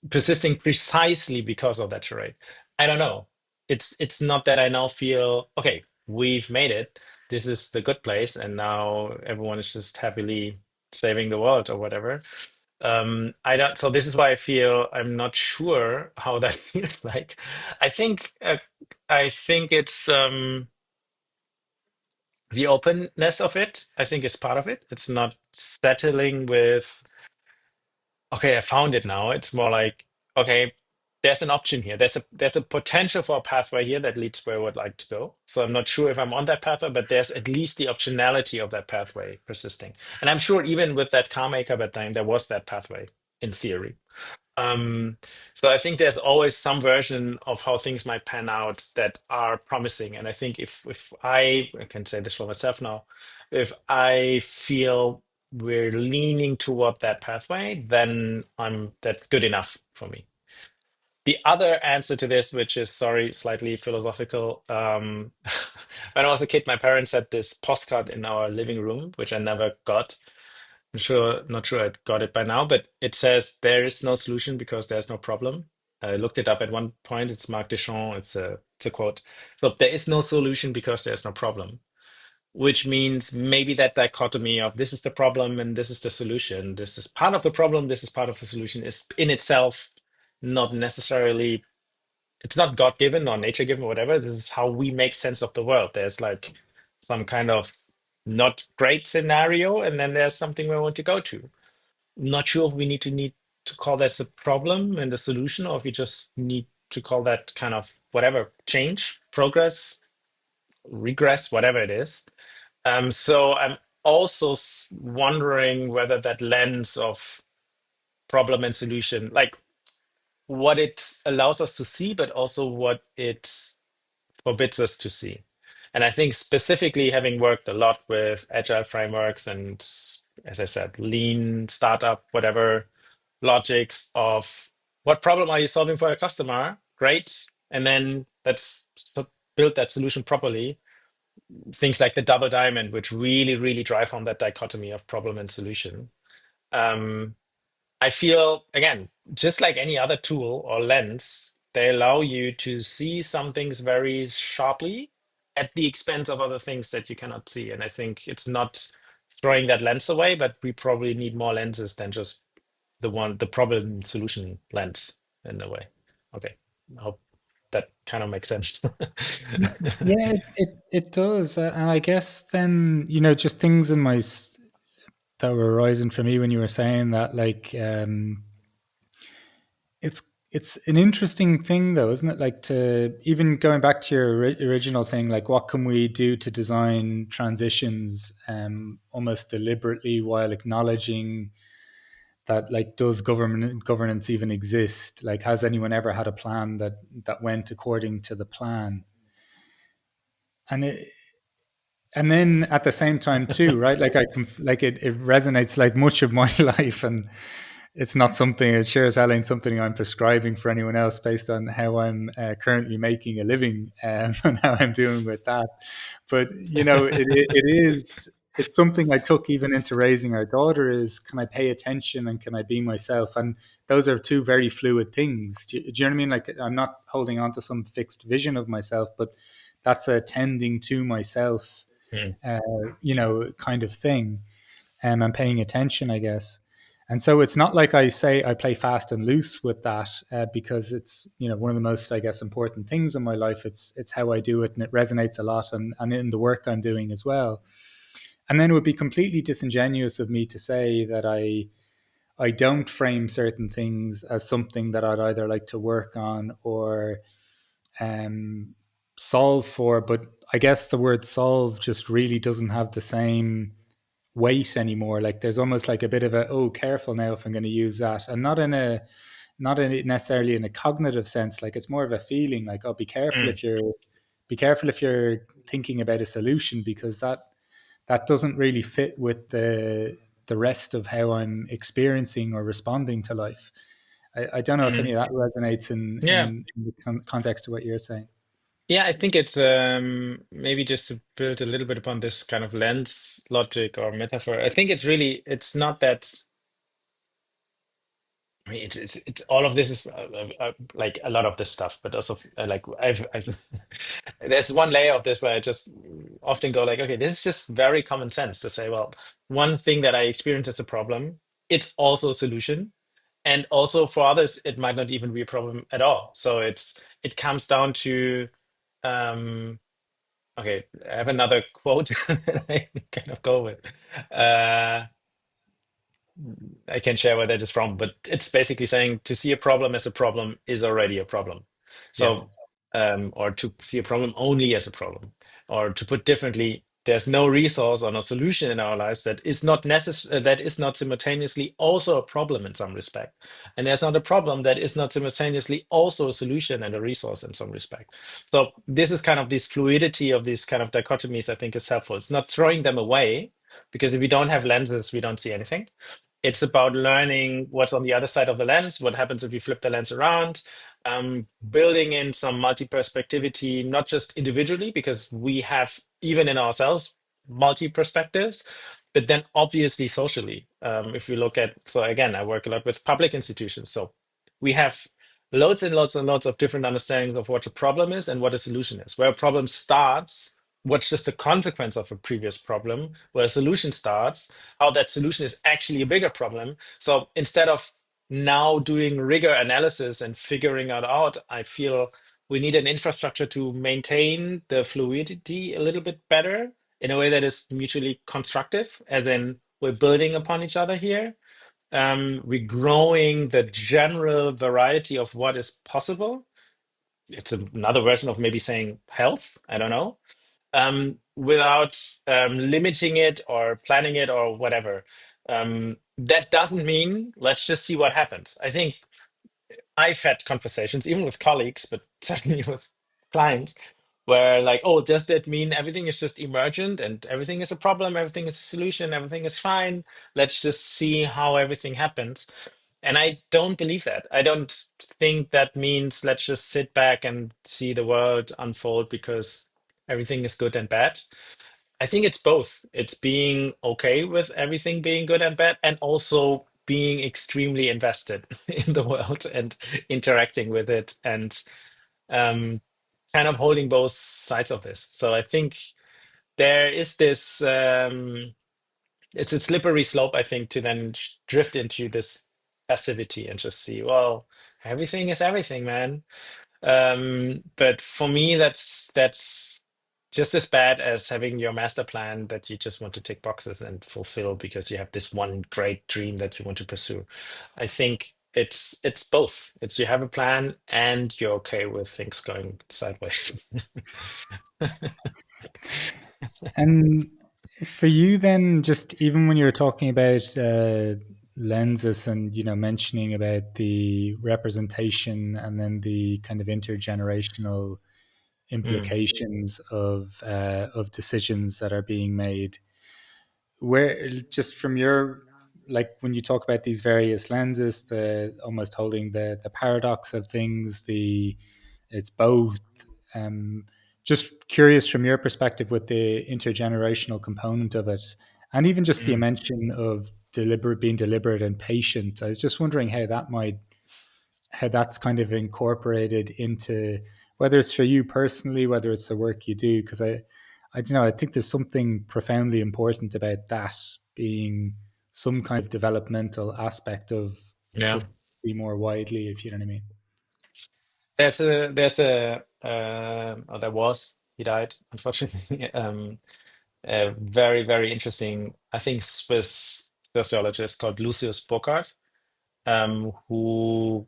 persisting precisely because of that charade? I don't know. It's not that I now feel, okay, we've made it. This is the good place, and now everyone is just happily saving the world or whatever. I don't. So this is why I feel I'm not sure how that feels like. I think I think it's the openness of it. I think is part of it. It's not settling with, okay, I found it now. It's more like, okay, there's an option here. There's a potential for a pathway here that leads where I would like to go. So I'm not sure if I'm on that pathway, but there's at least the optionality of that pathway persisting. And I'm sure even with that car maker at that time, there was that pathway in theory. Um, so I think there's always some version of how things might pan out that are promising. And I think if I can say this for myself now, if I feel we're leaning toward that pathway, then I'm that's good enough for me. The other answer to this, which is sorry, slightly philosophical, when I was a kid, my parents had this postcard in our living room, which I never got. Not sure I got it by now, but it says there is no solution because there's no problem. I looked it up at one point. It's Marc Deschamps. It's a quote. So there is no solution because there's no problem, which means maybe that dichotomy of this is the problem and this is the solution. This is part of the problem. This is part of the solution. Is in itself not necessarily. It's not God given or nature given or whatever. This is how we make sense of the world. There's like some kind of not great scenario, and then there's something we want to go to. Not sure if we need to call that a problem and a solution, or if we just need to call that kind of whatever change, progress, regress, whatever it is. So I'm also wondering whether that lens of problem and solution, like what it allows us to see, but also what it forbids us to see. And I think specifically having worked a lot with agile frameworks and, as I said, lean startup, whatever logics of what problem are you solving for a customer? Great. And then let's build that solution properly. Things like the double diamond, which really, really drive home that dichotomy of problem and solution. Um, I feel, again, just like any other tool or lens, they allow you to see some things very sharply at the expense of other things that you cannot see. And I think it's not throwing that lens away, but we probably need more lenses than just the problem solution lens in a way. Okay. I hope that kind of makes sense. Yeah, it does, and I guess then, you know, just things in that were arising for me when you were saying that, like, it's It's an interesting thing, though, isn't it? Like, to even going back to your original thing, like, what can we do to design transitions almost deliberately while acknowledging that, like, does governance even exist? Like, has anyone ever had a plan that went according to the plan? And and then at the same time too, right? Like, like it resonates like much of my life, and it's not something, it sure as hell ain't something I'm prescribing for anyone else based on how I'm currently making a living, and how I'm doing with that. But it is, it's something I took even into raising our daughter, is, can I pay attention and can I be myself? And those are two very fluid things. Do you know what I mean? Like, I'm not holding on to some fixed vision of myself, but that's a tending to myself, Mm, uh, kind of thing, and paying attention, I guess. And so it's not like I say I play fast and loose with that, because it's, one of the most, I guess, important things in my life. It's how I do it, and it resonates a lot, and in the work I'm doing as well. And then it would be completely disingenuous of me to say that I don't frame certain things as something that I'd either like to work on or um, solve for. But I guess the word solve just really doesn't have the same weight anymore. Like, there's almost like a bit of a, oh, careful now if I'm going to use that, and not in necessarily in a cognitive sense. Like, it's more of a feeling, like, oh, mm, be careful if you're thinking about a solution, because that doesn't really fit with the rest of how I'm experiencing or responding to life. I don't know if any mm. of that resonates Yeah. in the context of what you're saying. Yeah, I think it's maybe just to build a little bit upon this kind of lens logic or metaphor. I think it's really, it's not that. I mean, it's all of this is like a lot of this stuff, but also like I've there's one layer of this where I just often go like, okay, this is just very common sense to say, well, one thing that I experience as a problem, it's also a solution, and also for others, it might not even be a problem at all. So it comes down to okay, I have another quote that I kind of go with. Uh, I can share where that is from, but it's basically saying to see a problem as a problem is already a problem. Yeah. So, or to see a problem only as a problem, or to put differently, there's no resource or no solution in our lives that is not necessary, that is not simultaneously also a problem in some respect, and there's not a problem that is not simultaneously also a solution and a resource in some respect. So this is kind of this fluidity of these kind of dichotomies. I think is helpful. It's not throwing them away, because if we don't have lenses, we don't see anything. It's about learning what's on the other side of the lens, what happens if you flip the lens around, building in some multi-perspectivity, not just individually, because we have, even in ourselves, multi-perspectives, but then obviously socially. If we look at, so again, I work a lot with public institutions. So we have loads and loads and loads of different understandings of what a problem is and what a solution is. Where a problem starts, what's just a consequence of a previous problem, where a solution starts, how that solution is actually a bigger problem. So instead of now doing rigor analysis and figuring it out, I feel we need an infrastructure to maintain the fluidity a little bit better in a way that is mutually constructive, as in we're building upon each other here. We're growing the general variety of what is possible. It's another version of maybe saying health. I don't know, without limiting it or planning it or whatever. That doesn't mean let's just see what happens. I think I've had conversations, even with colleagues, but certainly with clients, where like, oh, does that mean everything is just emergent and everything is a problem, everything is a solution, everything is fine? Let's just see how everything happens. And I don't believe that. I don't think that means let's just sit back and see the world unfold because everything is good and bad. I think it's both. It's being okay with everything being good and bad, and also being extremely invested in the world and interacting with it, and um, kind of holding both sides of this. So I think there is this, it's a slippery slope, I think, to then drift into this passivity and just see, well, everything is everything, man. But for me, that's just as bad as having your master plan that you just want to tick boxes and fulfill because you have this one great dream that you want to pursue. I think it's both. It's you have a plan and you're okay with things going sideways. And for you, then, just even when you're talking about lenses and mentioning about the representation and then the kind of intergenerational Mm, implications of decisions that are being made, where just from your, like, when you talk about these various lenses, the almost holding the paradox of things, the it's both, um just curious from your perspective with the intergenerational component of it, and even just the mm. mention of being deliberate and patient. I was just wondering how that's kind of incorporated into, whether it's for you personally, whether it's the work you do, because I don't know, I think there's something profoundly important about that being some kind of developmental aspect of Yeah. society more widely, if you know what I mean. Oh, there was, he died, unfortunately. A very, very interesting, I think, Swiss sociologist called Lucius Burckhardt, who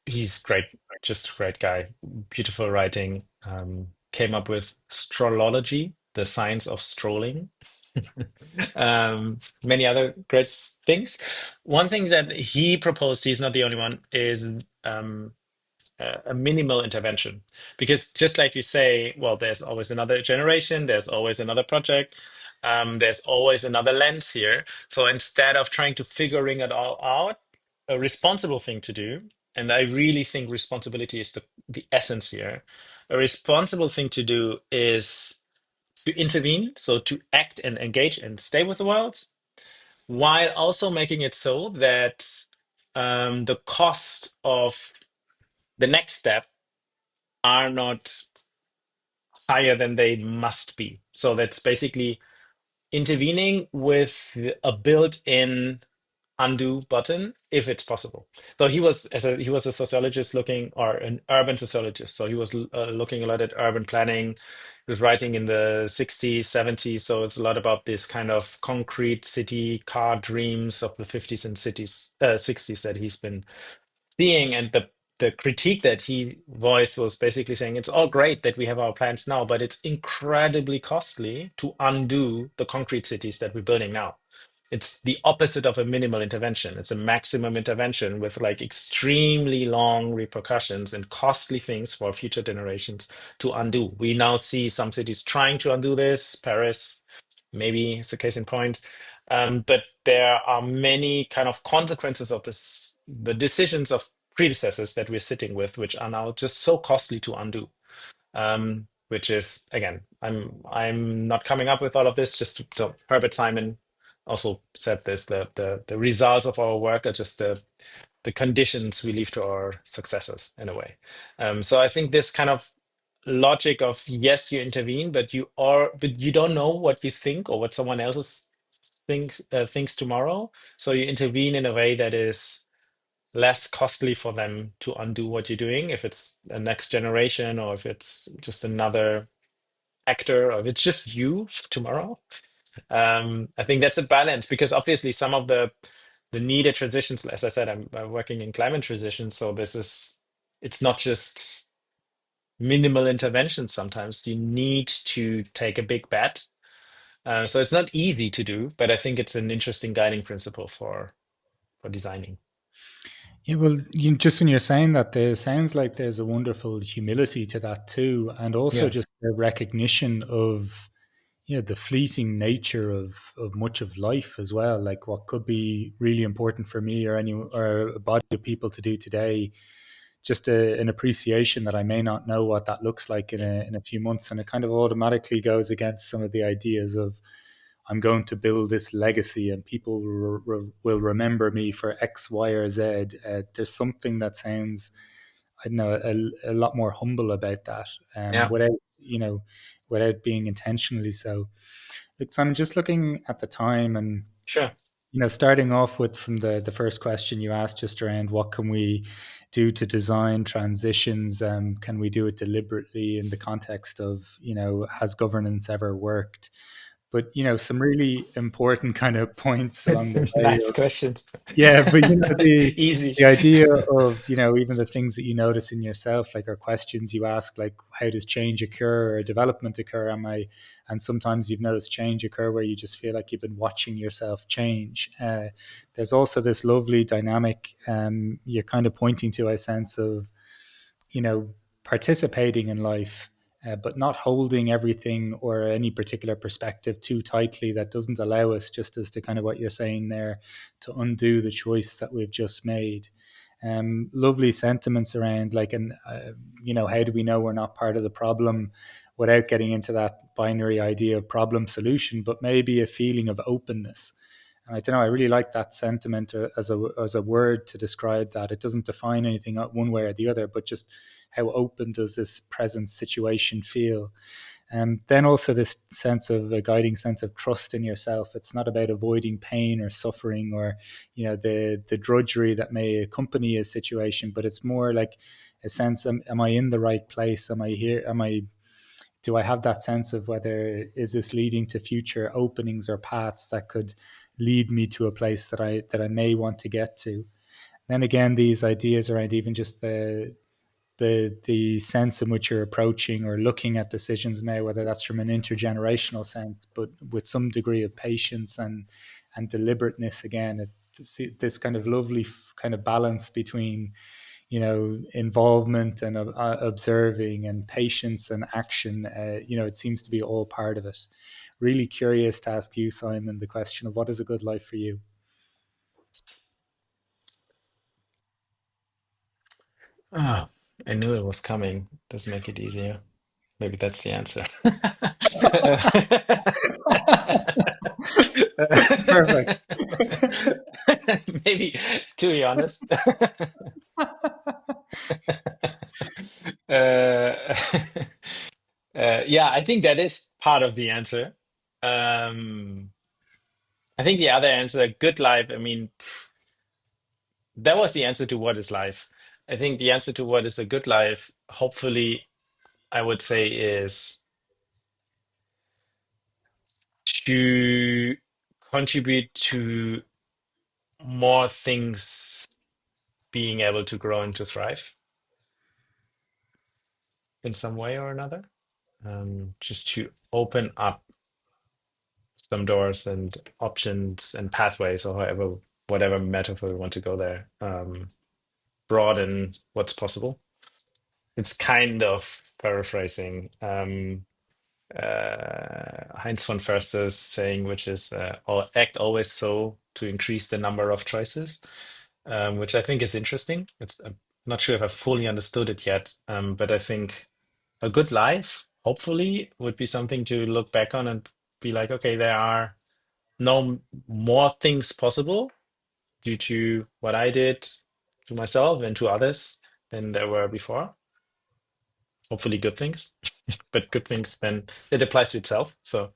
he's great, just a great guy, beautiful writing. Came up with strolology, the science of strolling. Many other great things. One thing that he proposed, he's not the only one, is a minimal intervention. Because just like you say, well, there's always another generation, there's always another project, there's always another lens here. So instead of trying to figuring it all out, a responsible thing to do, and I really think responsibility is the essence here. A responsible thing to do is to intervene, so to act and engage and stay with the world, while also making it so that the cost of the next step are not higher than they must be. So that's basically intervening with a built-in undo button if it's possible. So he was a sociologist looking, or an urban sociologist. So he was looking a lot at urban planning. He was writing in the 60s, 70s. So it's a lot about this kind of concrete city car dreams of the 50s and 60s that he's been seeing. And the critique that he voiced was basically saying it's all great that we have our plans now, but it's incredibly costly to undo the concrete cities that we're building now. It's the opposite of a minimal intervention. It's a maximum intervention with like extremely long repercussions and costly things for future generations to undo. We now see some cities trying to undo this. Paris, maybe is a case in point. But there are many kind of consequences of this, the decisions of predecessors that we're sitting with, which are now just so costly to undo. Which is again, I'm not coming up with all of this. Just so Herbert Simon also said this: the results of our work are just the conditions we leave to our successors in a way. So I think this kind of logic of yes, you intervene, but you don't know what you think or what someone else's thinks tomorrow. So you intervene in a way that is less costly for them to undo what you're doing, if it's the next generation or if it's just another actor or if it's just you tomorrow. I think that's a balance because obviously some of the needed transitions, as I said, I'm working in climate transition, so it's not just minimal intervention. Sometimes you need to take a big bet. So it's not easy to do, but I think it's an interesting guiding principle for designing. Yeah, well, just when you're saying that, there sounds like there's a wonderful humility to that too, and also Yeah, just a recognition of the fleeting nature of much of life as well. Like what could be really important for me or a body of people to do today, just an appreciation that I may not know what that looks like in a few months, and it kind of automatically goes against some of the ideas of I'm going to build this legacy and people will remember me for X, Y, or Z. There's something that sounds, I don't know, a lot more humble about that, yeah, without without being intentionally so. Like, so I'm just looking at the time, and sure. starting off with from the first question you asked, just around what can we do to design transitions? Can we do it deliberately in the context of has governance ever worked? but some really important kind of points along the way. Nice questions. Yeah, but Easy. the idea of even the things that you notice in yourself, like, are questions you ask, like, how does change occur or development occur? And sometimes you've noticed change occur where you just feel like you've been watching yourself change. There's also this lovely dynamic you're kind of pointing to, a sense of you know, participating in life, but not holding everything or any particular perspective too tightly that doesn't allow us, just as to kind of what you're saying there, to undo the choice that we've just made. Lovely sentiments around, like, and how do we know we're not part of the problem, without getting into that binary idea of problem solution, but maybe a feeling of openness. And I don't know, I really like that sentiment as a word to describe that. It doesn't define anything one way or the other, but just how open does this present situation feel? Then also this sense of a guiding sense of trust in yourself. It's not about avoiding pain or suffering or the drudgery that may accompany a situation, but it's more like a sense: am I in the right place? Am I here? Do I have that sense of whether is this leading to future openings or paths that could lead me to a place that I may want to get to? Then again, these ideas around even just the sense in which you're approaching or looking at decisions now, whether that's from an intergenerational sense, but with some degree of patience and deliberateness. Again, this kind of lovely kind of balance between involvement and observing and patience and action. It seems to be all part of it. Really curious to ask you, Simon, the question of what is a good life for you? Ah, I knew it was coming. Does make it easier. Maybe that's the answer. Perfect. Maybe, to be honest. Uh, yeah, I think that is part of the answer. Um, I think the other answer, good life, I mean, that was the answer to what is life. I think the answer to what is a good life, hopefully, I would say, is to contribute to more things being able to grow and to thrive in some way or another. Just to open up some doors and options and pathways, or however, whatever metaphor we want to go there. Broaden what's possible. It's kind of paraphrasing Heinz von Förster's saying, which is act always so to increase the number of choices, which I think is interesting. I'm not sure if I fully understood it yet, but I think a good life, hopefully, would be something to look back on and be like, okay, there are no more things possible due to what I did to myself and to others than there were before. Hopefully, good things, but good things, then it applies to itself. So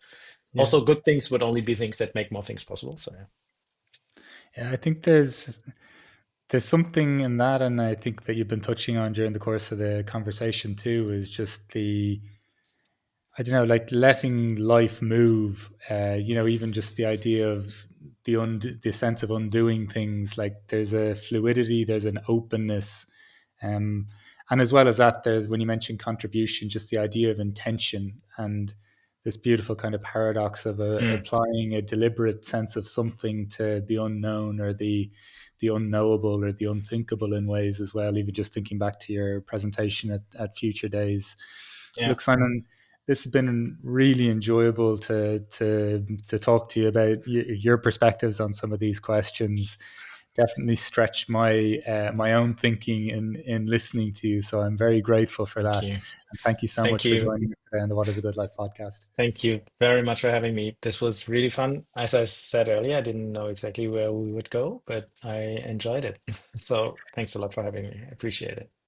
Yeah. also good things would only be things that make more things possible. So yeah. Yeah, I think there's something in that, and I think that you've been touching on during the course of the conversation too, is just the I don't know, like letting life move. Even just the idea of the sense of undoing things. Like, there's a fluidity, there's an openness, um, and as well as that, there's, when you mention contribution, just the idea of intention and this beautiful kind of paradox of Mm, applying a deliberate sense of something to the unknown or the unknowable or the unthinkable in ways as well. Even just thinking back to your presentation at Future Days. yeah. Look, Simon, this has been really enjoyable to talk to you about your perspectives on some of these questions. Definitely stretched my own thinking in listening to you. So I'm very grateful for Thank that. you. And thank you so Thank much for you. joining us today on the What is a Good Life podcast. Thank you very much for having me. This was really fun. As I said earlier, I didn't know exactly where we would go, but I enjoyed it. So thanks a lot for having me. I appreciate it.